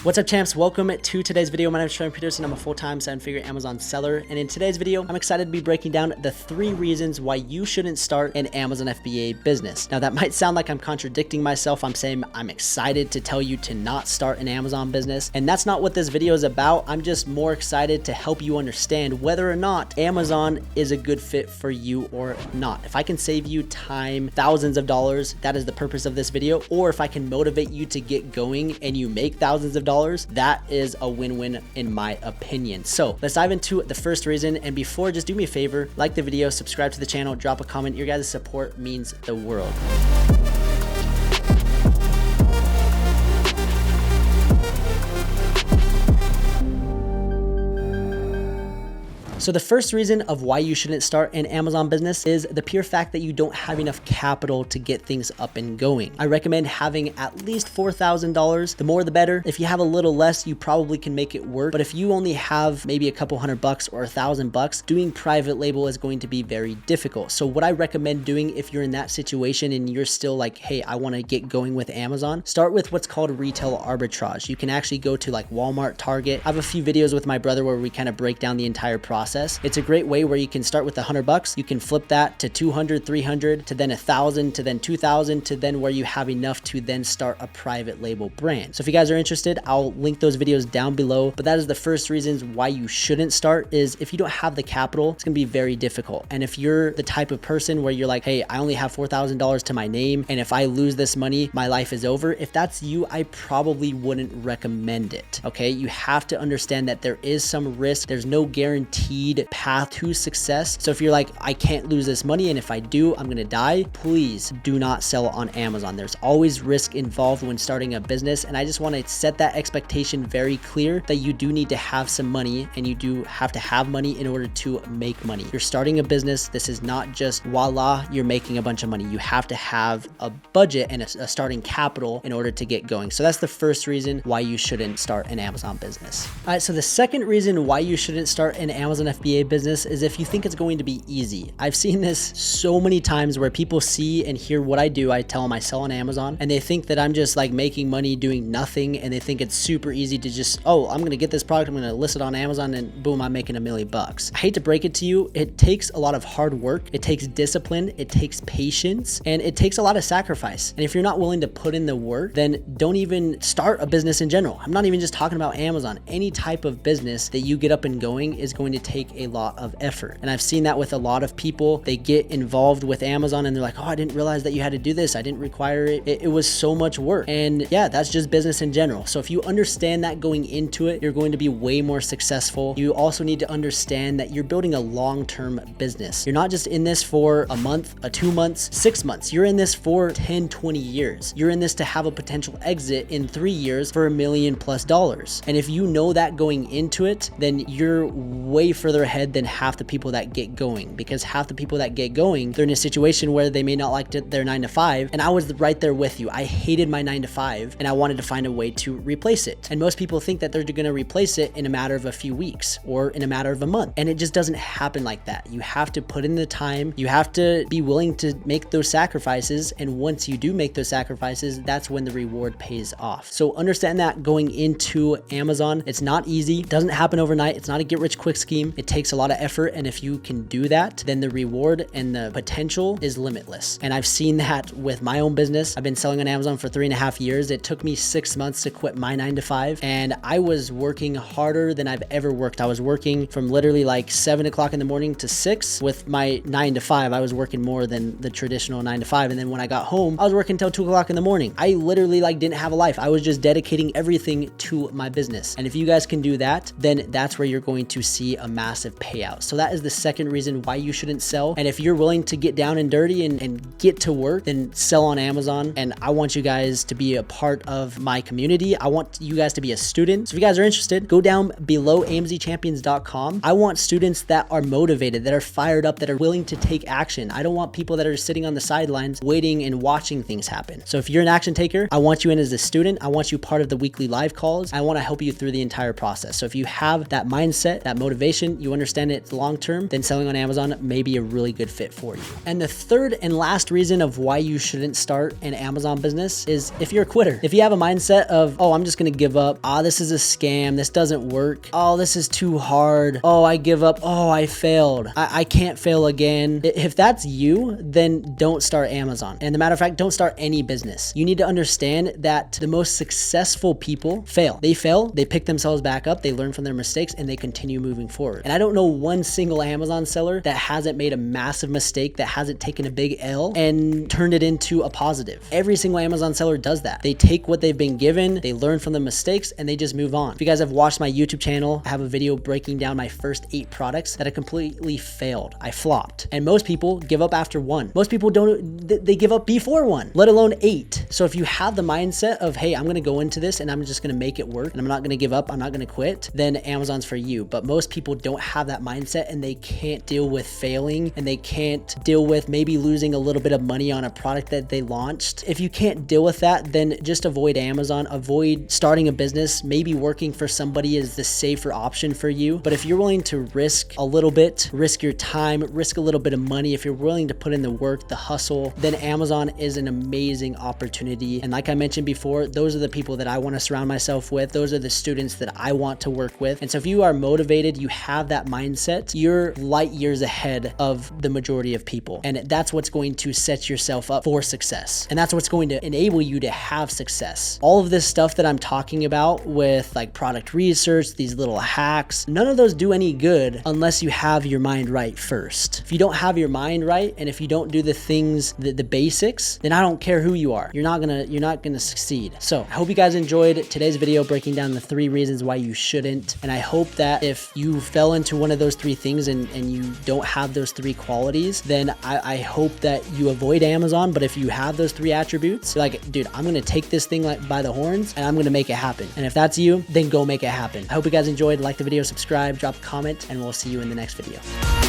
What's up, champs? Welcome to today's video. My name is Trevor Peterson. I'm a full-time seven-figure Amazon seller, and in today's video, I'm excited to be breaking down the 3 reasons why you shouldn't start an Amazon FBA business. Now, that might sound like I'm contradicting myself. I'm saying I'm excited to tell you to not start an Amazon business, and that's not what this video is about. I'm just more excited to help you understand whether or not Amazon is a good fit for you or not. If I can save you time, thousands of dollars, that is the purpose of this video, or if I can motivate you to get going and you make thousands of dollars, that is a win-win in my opinion. So let's dive into the first reason. And before, just do me a favor, like the video, subscribe to the channel, drop a comment. Your guys' support means the world. So the first reason of why you shouldn't start an Amazon business is the pure fact that you don't have enough capital to get things up and going. I recommend having at least $4,000. The more the better. If you have a little less, you probably can make it work. But if you only have maybe a couple $100 or $1,000, doing private label is going to be very difficult. So what I recommend doing if you're in that situation and you're still like, hey, I want to get going with Amazon, start with what's called retail arbitrage. You can actually go to like Walmart, Target. I have a few videos with my brother where we kind of break down the entire process. It's a great way where you can start with $100. You can flip that to 200, 300, to then 1,000, to then 2,000, to then where you have enough to then start a private label brand. So if you guys are interested, I'll link those videos down below. But that is the first reasons why you shouldn't start is if you don't have the capital, it's going to be very difficult. And if you're the type of person where you're like, hey, I only have $4,000 to my name, and if I lose this money, my life is over. If that's you, I probably wouldn't recommend it. Okay. You have to understand that there is some risk. There's no guaranteed path to success. So if you're like, I can't lose this money, and if I do, I'm gonna die, please do not sell on Amazon. There's always risk involved when starting a business, and I just want to set that expectation very clear that you do need to have some money, and you do have to have money in order to make money. You're starting a business. This is not just voila, you're making a bunch of money. You have to have a budget and a starting capital in order to get going. So that's the first reason why you shouldn't start an Amazon business. All right, so the second reason why you shouldn't start an Amazon FBA business is if you think it's going to be easy. I've seen this so many times where people see and hear what I do. I tell them I sell on Amazon, and they think that I'm just like making money doing nothing, and they think it's super easy to just, oh, I'm gonna get this product, I'm gonna list it on Amazon, and boom, I'm making $1 million. I hate to break it to you, it takes a lot of hard work, it takes discipline, it takes patience, and it takes a lot of sacrifice. And if you're not willing to put in the work, then don't even start a business in general. I'm not even just talking about Amazon. Any type of business that you get up and going is going to take a lot of effort. And I've seen that with a lot of people. They get involved with Amazon and they're like, oh, I didn't realize that you had to do this. I didn't require it. It was so much work. And yeah, that's just business in general. So if you understand that going into it, you're going to be way more successful. You also need to understand that you're building a long-term business. You're not just in this for a month, 2 months, 6 months. You're in this for 10, 20 years. You're in this to have a potential exit in 3 years for $1 million+. And if you know that going into it, then you're way further ahead than half the people that get going, because half the people that get going, they're in a situation where they may not like their 9 to 5. And I was right there with you. I hated my 9 to 5 and I wanted to find a way to replace it. And most people think that they're going to replace it in a matter of a few weeks or in a matter of a month. And it just doesn't happen like that. You have to put in the time. You have to be willing to make those sacrifices. And once you do make those sacrifices, that's when the reward pays off. So understand that going into Amazon, it's not easy. It doesn't happen overnight. It's not a get rich quick scheme. It takes a lot of effort, and if you can do that, then the reward and the potential is limitless. And I've seen that with my own business. I've been selling on Amazon for 3.5 years. It took me 6 months to quit my 9 to 5, and I was working harder than I've ever worked. I was working from literally like 7 o'clock in the morning to 6. With my 9 to 5, I was working more than the traditional 9 to 5. And then when I got home, I was working till 2 o'clock in the morning. I literally like didn't have a life. I was just dedicating everything to my business. And if you guys can do that, then that's where you're going to see a massive payout. So that is the second reason why you shouldn't sell. And if you're willing to get down and dirty and get to work, then sell on Amazon. And I want you guys to be a part of my community. I want you guys to be a student. So if you guys are interested, go down below amzchampions.com. I want students that are motivated, that are fired up, that are willing to take action. I don't want people that are sitting on the sidelines waiting and watching things happen. So if you're an action taker, I want you in as a student. I want you part of the weekly live calls. I want to help you through the entire process. So if you have that mindset, that motivation, vision, you understand it's long term, then selling on Amazon may be a really good fit for you. And the third and last reason of why you shouldn't start an Amazon business is if you're a quitter. If you have a mindset of, oh, I'm just gonna give up. This is a scam. This doesn't work. Oh, this is too hard. Oh, I give up. Oh, I failed. I can't fail again. If that's you, then don't start Amazon. And the matter of fact, don't start any business. You need to understand that the most successful people fail. They fail, they pick themselves back up, they learn from their mistakes, and they continue moving forward. And I don't know one single Amazon seller that hasn't made a massive mistake, that hasn't taken a big L and turned it into a positive. Every single Amazon seller does that. They take what they've been given, they learn from the mistakes, and they just move on. If you guys have watched my YouTube channel, I have a video breaking down my first 8 products that I completely failed. I flopped. And most people give up after 1. Most people they give up before 1, let alone 8. So if you have the mindset of, hey, I'm gonna go into this and I'm just gonna make it work and I'm not gonna give up, I'm not gonna quit, then Amazon's for you. But most people don't have that mindset and they can't deal with failing and they can't deal with maybe losing a little bit of money on a product that they launched. If you can't deal with that, then just avoid Amazon, avoid starting a business. Maybe working for somebody is the safer option for you. But if you're willing to risk a little bit, risk your time, risk a little bit of money, if you're willing to put in the work, the hustle, then Amazon is an amazing opportunity. And like I mentioned before, those are the people that I want to surround myself with. Those are the students that I want to work with. And so if you are motivated, you have that mindset, you're light years ahead of the majority of people. And that's what's going to set yourself up for success. And that's what's going to enable you to have success. All of this stuff that I'm talking about with like product research, these little hacks, none of those do any good unless you have your mind right first. If you don't have your mind right, and if you don't do the things, the basics, then I don't care who you are. You're not gonna succeed. So I hope you guys enjoyed today's video breaking down the 3 reasons why you shouldn't. And I hope that if you fell into one of those 3 things and you don't have those 3 qualities, then I hope that you avoid Amazon. But if you have those 3 attributes, you're like, dude, I'm gonna take this thing like by the horns and I'm gonna make it happen. And if that's you, then go make it happen. I hope you guys enjoyed. Like the video, subscribe, drop a comment, and we'll see you in the next video.